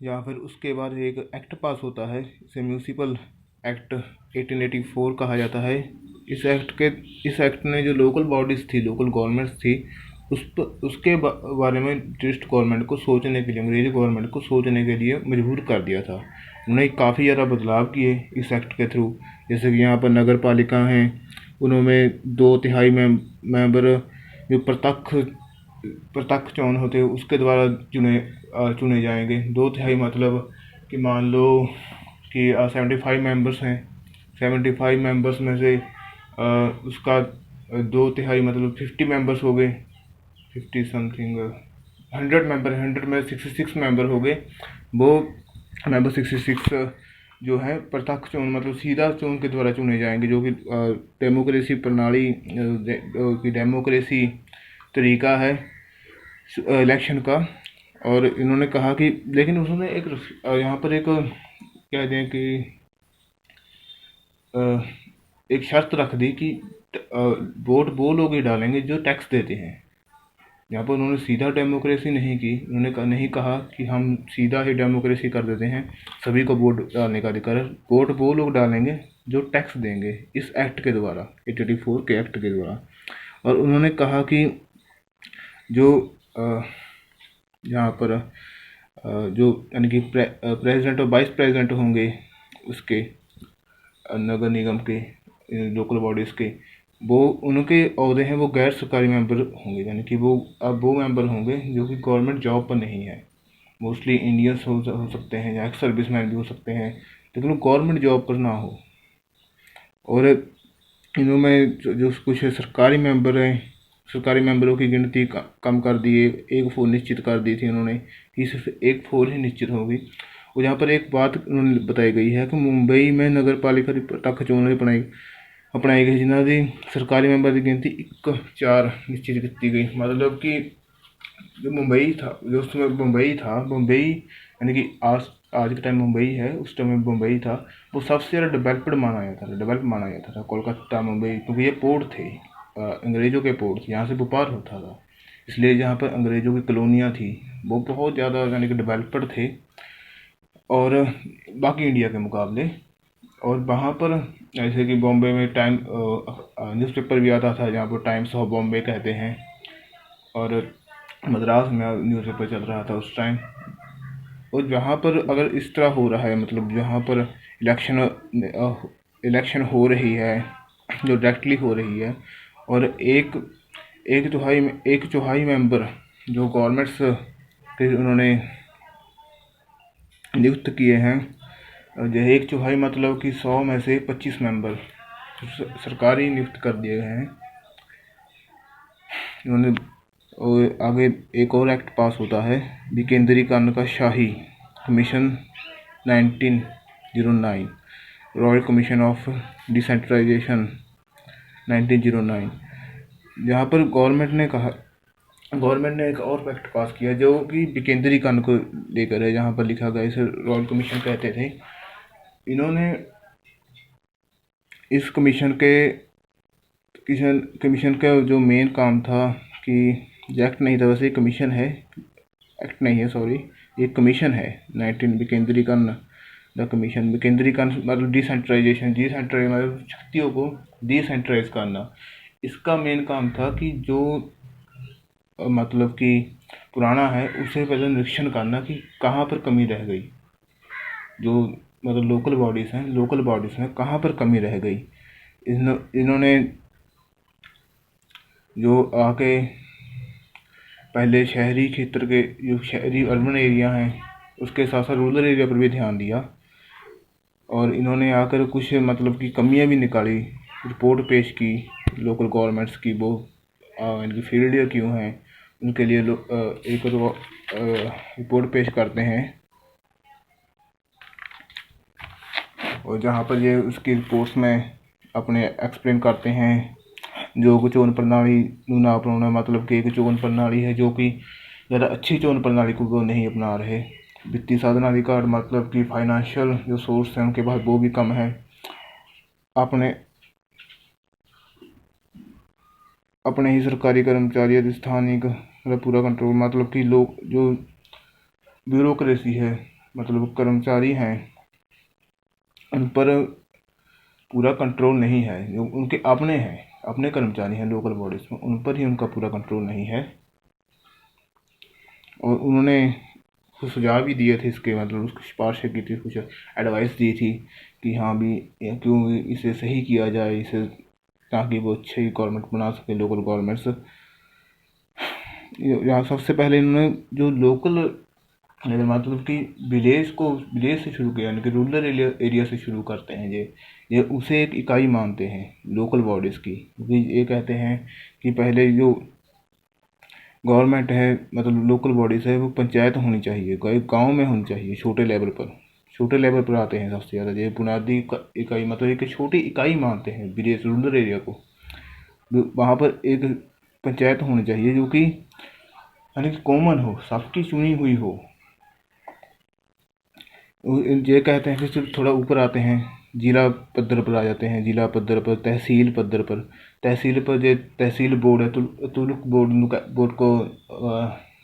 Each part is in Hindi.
या फिर उसके बाद एक एक्ट पास होता है, इसे म्यूनिसिपल एक्ट 1884 कहा जाता है। इस एक्ट ने जो लोकल बॉडीज़ थी, लोकल गवर्नमेंट्स थी, उसके बारे में ब्रिटिश गवर्नमेंट को सोचने के लिए, अंग्रेज़ी गवर्नमेंट को सोचने के लिए मजबूर कर दिया था। उन्होंने काफ़ी ज़्यादा बदलाव किए इस एक्ट के थ्रू। जैसे कि यहाँ पर नगर पालिका हैं, उनमें 2/3 मेंबर जो प्रत्यक्ष चुनाव होते हैं उसके द्वारा चुने जाएंगे। 2/3 मतलब कि मान लो कि 75 मेंबर्स हैं, 75 मेंबर्स में से उसका 2/3 मतलब 50 मेंबर्स हो गए, 50 समथिंग 100 में 66 मेंबर हो गए। वो मेंबर 66 जो है प्रत्यक्ष चुनाव मतलब सीधा चुनाव के द्वारा चुने जाएंगे, जो कि डेमोक्रेसी प्रणाली की डेमोक्रेसी तरीका है इलेक्शन का। और इन्होंने कहा कि लेकिन उन्होंने एक यहाँ पर एक कह दें कि एक शर्त रख दी कि वोट वो लोग ही डालेंगे जो टैक्स देते हैं। यहाँ पर उन्होंने सीधा डेमोक्रेसी नहीं की, उन्होंने नहीं कहा कि हम सीधा ही डेमोक्रेसी कर देते हैं, सभी को वोट डालने का अधिकार है। वोट वो लोग डालेंगे जो टैक्स देंगे इस एक्ट के द्वारा, 1884 के एक्ट के द्वारा। और उन्होंने कहा कि जो यहाँ पर जो यानी कि प्रेसिडेंट और वाइस प्रेसिडेंट होंगे उसके नगर निगम के, लोकल बॉडीज़ के, वो उनके ओहदे हैं वो गैर सरकारी मेंबर होंगे, यानी कि वो अब वो मेंबर होंगे जो कि गवर्नमेंट जॉब पर नहीं है। मोस्टली इंडियंस हो सकते हैं या सर्विस मैन भी हो सकते हैं, लेकिन वो गवर्नमेंट जॉब पर ना हो। और इनमें जो कुछ सरकारी मेंबर हैं, सरकारी मेंबरों की गिनती कम कर दी, 1/4 निश्चित कर दी थी उन्होंने कि सिर्फ 1/4 ही निश्चित होगी। और यहाँ पर एक बात उन्होंने बताई गई है कि मुंबई में नगर पालिका की प्रत्यक्ष चोण अपनाई गई, जिन्हों की सरकारी मैंबर की गिनती 1/4 निश्चित की गई। मतलब कि जो मुंबई था, जो उस समय मुंबई यानी कि आज के टाइम मुंबई है, उस टाइम मुंबई था, वो सबसे ज़्यादा डेवलप माना जाता था कोलकाता मुंबई, क्योंकि ये पोर्ट थे, अंग्रेज़ों के पोर्ट थे, यहाँ से व्यापार होता था। इसलिए जहाँ पर अंग्रेज़ों की कॉलोनियाँ थी वो बहुत ज़्यादा यानी कि डेवलप्ड थे और बाकी इंडिया के मुकाबले। और वहाँ पर जैसे कि बॉम्बे में न्यूज़पेपर भी आता था जहाँ पर टाइम्स ऑफ बॉम्बे कहते हैं, और मद्रास में न्यूज़पेपर चल रहा था उस टाइम। और जहाँ पर अगर इस तरह हो रहा है, मतलब जहाँ पर इलेक्शन हो रही है जो डायरेक्टली हो रही है, और एक चौथाई मेंबर जो गवर्नमेंट्स के उन्होंने नियुक्त किए हैं, जो 1/4 मतलब कि 100 में से 25 मेंबर सरकारी नियुक्त कर दिए गए हैं इन्होंने। और आगे एक और एक्ट पास होता है विकेंद्रीकरण का शाही commission 1909, royal commission of decentralisation 1909। जहाँ पर गवर्नमेंट ने एक और एक्ट पास किया जो कि विकेंद्रीकरण को लेकर है, जहाँ पर लिखा गया, इसे रॉयल कमीशन कहते थे। इन्होंने इस कमीशन का जो मेन काम था कि एक्ट नहीं था, वैसे कमीशन है, एक्ट नहीं है, सॉरी, ये कमीशन है 19 विकेंद्रीकरण द कमीशन। विकेंद्रीकरण मतलब डिसेंट्रलाइजेशन मतलब शक्तियों को डिसेंट्रलाइज करना। इसका मेन काम था कि जो मतलब कि पुराना है उसे पहले निरीक्षण करना कि कहाँ पर कमी रह गई, जो मतलब लोकल बॉडीज़ हैं कहाँ पर कमी रह गई। इन्होंने जो आके पहले शहरी क्षेत्र के जो शहरी अर्बन एरिया हैं उसके साथ साथ रूरल एरिया पर भी ध्यान दिया, और इन्होंने आकर कुछ मतलब कि कमियां भी निकाली, रिपोर्ट पेश की लोकल गवर्नमेंट्स की, वो इनकी फेलियर क्यों हैं उनके लिए एक रिपोर्ट पेश करते हैं। और जहाँ पर ये उसकी रिपोर्ट्स में अपने एक्सप्लेन करते हैं जो चोन प्रणाली ना अपनाना, मतलब कि एक चोन प्रणाली है जो कि ज़्यादा अच्छी चोन प्रणाली को वो नहीं अपना रहे। वित्तीय साधनाधिकार मतलब कि फाइनेंशियल जो सोर्स हैं उनके पास वो भी कम है। अपने ही सरकारी कर्मचारी स्थानीय मतलब पूरा कंट्रोल, मतलब कि लोग जो ब्यूरोक्रेसी है मतलब कर्मचारी हैं उन पर पूरा कंट्रोल नहीं है। जो उनके अपने हैं, अपने कर्मचारी हैं लोकल बॉडीज़ में, उन पर ही उनका पूरा कंट्रोल नहीं है। और उन्होंने कुछ सुझाव भी दिए थे इसके, मतलब उसकी सिफारिशें की थी, कुछ एडवाइस दी थी कि हाँ भी क्यों इसे सही किया जाए, इसे ताकि वो अच्छी गवर्नमेंट बना सके, लोकल गवर्नमेंट्स। यहाँ सबसे पहले इन्होंने जो लोकल, अगर मतलब कि विलेज से शुरू किया, यानी कि रूरल एरिया से शुरू करते हैं। ये उसे एक इकाई मानते हैं लोकल बॉडीज़ की, क्योंकि ये कहते हैं कि पहले जो गवर्नमेंट है, मतलब लोकल बॉडीज़ है, वो पंचायत होनी चाहिए, कोई गांव में होनी चाहिए, छोटे लेवल पर आते हैं सबसे ज़्यादा। ये बुनियादी इकाई, मतलब एक छोटी इकाई मानते हैं विलेज रूरल एरिया को। वहाँ पर एक पंचायत होनी चाहिए जो कि यानी कि कॉमन हो, सबकी चुनी हुई हो। ये कहते हैं कि सिर्फ थोड़ा ऊपर आते हैं, जिला पद्धर पर आ जाते हैं, जिला पद्धर पर, तहसील पद्धर पर। तहसील पर जो तहसील बोर्ड है, तुलुक बोर्ड को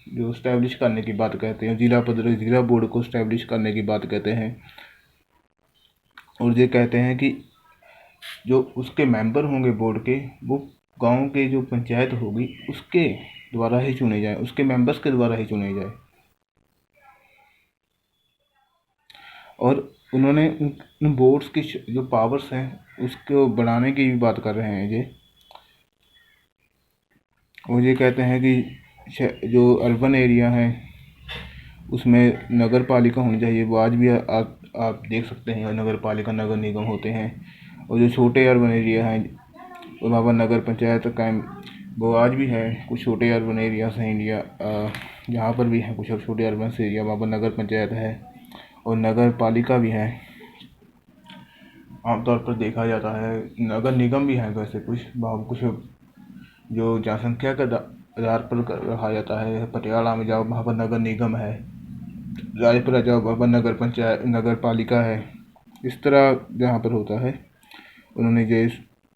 जो इस्टेब्लिश करने की बात कहते हैं। जिला पद्धर जिला बोर्ड को इस्टेब्लिश करने की बात कहते हैं। और ये कहते हैं कि जो उसके मेंबर होंगे बोर्ड के, वो गांव के जो पंचायत होगी उसके द्वारा ही चुने जाए, उसके मेंबर्स के द्वारा ही चुने जाए। और उन्होंने उन बोर्ड्स की जो पावर्स हैं उसको बढ़ाने की भी बात कर रहे हैं ये। और ये कहते हैं कि जो अर्बन एरिया है उसमें नगर पालिका होनी चाहिए। वो आज भी आप देख सकते हैं नगर पालिका, नगर निगम होते हैं। और जो छोटे अर्बन एरिया हैं वहाँ पर नगर पंचायत कायम, वो आज भी है। कुछ छोटे अर्बन एरियाज हैं इंडिया, जहाँ पर भी हैं कुछ छोटे अर्बन एरिया, वहाँ पर नगर पंचायत है और नगर पालिका भी है। आमतौर पर देखा जाता है नगर निगम भी है वैसे कुछ जो जनसंख्या के आधार पर रखा जाता है। पटियाला में जाओ वहाँ पर नगर निगम है, रायपुरा जाओ वहाँ पर नगर पंचायत, नगर पालिका है। इस तरह जहाँ पर होता है, उन्होंने ये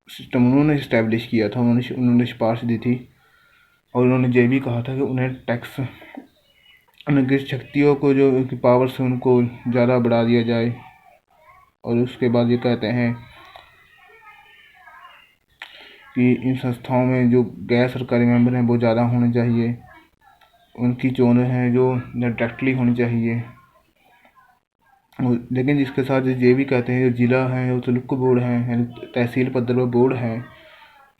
सिस्टम उन्होंने इस्टेब्लिश किया था, उन्होंने सिफारिश दी थी। और उन्होंने ये भी कहा था कि उन्हें टैक्स, उनकी शक्तियों को, जो उनकी पावर्स है उनको ज़्यादा बढ़ा दिया जाए। और उसके बाद ये कहते हैं कि इन संस्थाओं में जो गैर सरकारी मेंबर हैं वो ज़्यादा होने चाहिए, उनकी चोन है जो डायरेक्टली होनी चाहिए। लेकिन इसके साथ ये भी कहते हैं जो जिला है, जो तालुक बोर्ड हैं, तहसील पद्धर पर बोर्ड हैं,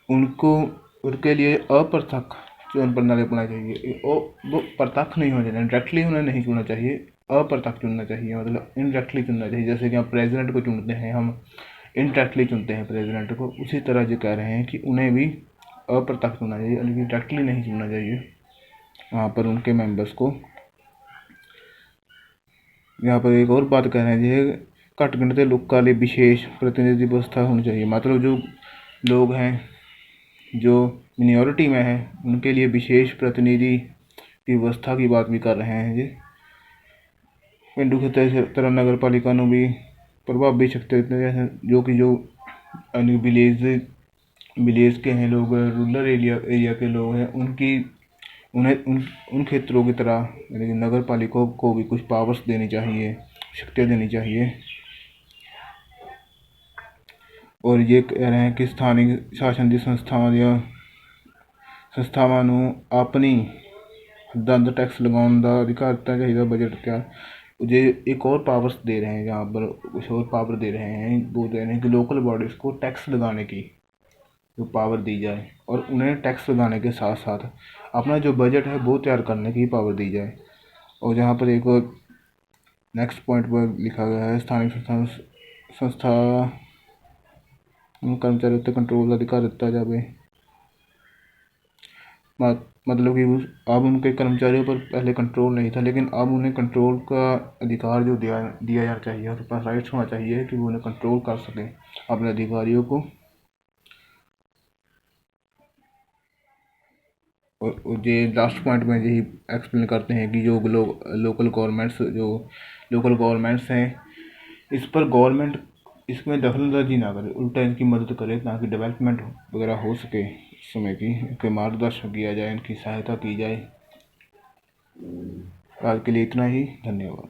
उनको उनके लिए अप्रत्यक्ष चुनाव प्रणाली अपनानी चाहिए। वो प्रत्यक्ष नहीं होना चाहिए, डायरेक्टली उन्हें नहीं चुनना चाहिए, अप्रत्यक्ष चुनना चाहिए, मतलब इनडायरेक्टली चुनना चाहिए। जैसे कि हम प्रेसिडेंट को चुनते हैं, हम इनडायरेक्टली चुनते हैं प्रेसिडेंट को, उसी तरह जो कह रहे हैं कि उन्हें भी अप्रत्यक्ष चुनना चाहिए, लेकिन डायरेक्टली नहीं चुनना चाहिए वहाँ पर उनके मेंबर्स को। यहाँ पर एक और बात कह रहे हैं जी, घट गिनते लोग के लिए विशेष प्रतिनिधि व्यवस्था होनी चाहिए। मतलब जो लोग हैं जो मिनॉरिटी में हैं उनके लिए विशेष प्रतिनिधि की व्यवस्था की बात भी कर रहे हैं जी। पिंडू की तरह नगर पालिका ਨੂੰ भी प्रभावित सकते हैं, जो कि जो विलेज के हैं लोग, रूरल एरिया के लोग हैं, उन्हें उन क्षेत्रों की तरह यानी कि नगर पालिका को भी कुछ पावर्स देनी चाहिए, शक्तियाँ देनी चाहिए। और ये कह रहे हैं कि स्थानिक शासन की संस्थावां ਨੂੰ ਆਪਣੀ हदां अंदर टैक्स लगाने का अधिकार दिता चाहिए। बजट क्या मुझे एक और पावर्स दे रहे हैं, यहाँ पर कुछ और पावर दे रहे हैं। वो दे रहे हैं कि लोकल बॉडीज़ को टैक्स लगाने की जो पावर दी जाए, और उन्हें टैक्स लगाने के साथ साथ अपना जो बजट है वो तैयार करने की पावर दी जाए। और जहाँ पर एक नेक्स्ट पॉइंट पर लिखा गया है, स्थानीय संस्था कर्मचारियों पर कंट्रोल अधिकार दिता जाए। मतलब कि अब उनके कर्मचारियों पर पहले कंट्रोल नहीं था, लेकिन अब उन्हें कंट्रोल का अधिकार जो दिया जाना चाहिए, उनके पास राइट्स होना चाहिए कि वो उन्हें कंट्रोल कर सकें अपने अधिकारियों को। और ये लास्ट पॉइंट में यही एक्सप्लेन करते हैं कि जो लोकल गवर्नमेंट्स हैं, इस पर गवर्नमेंट इसमें दखलंदाजी ना करे, उल्टा इनकी मदद करे ताकि डेवलपमेंट वगैरह हो सके। इस समय की इनके मार्गदर्शन किया जाए, इनकी सहायता की जाए। आज के लिए इतना ही, धन्यवाद।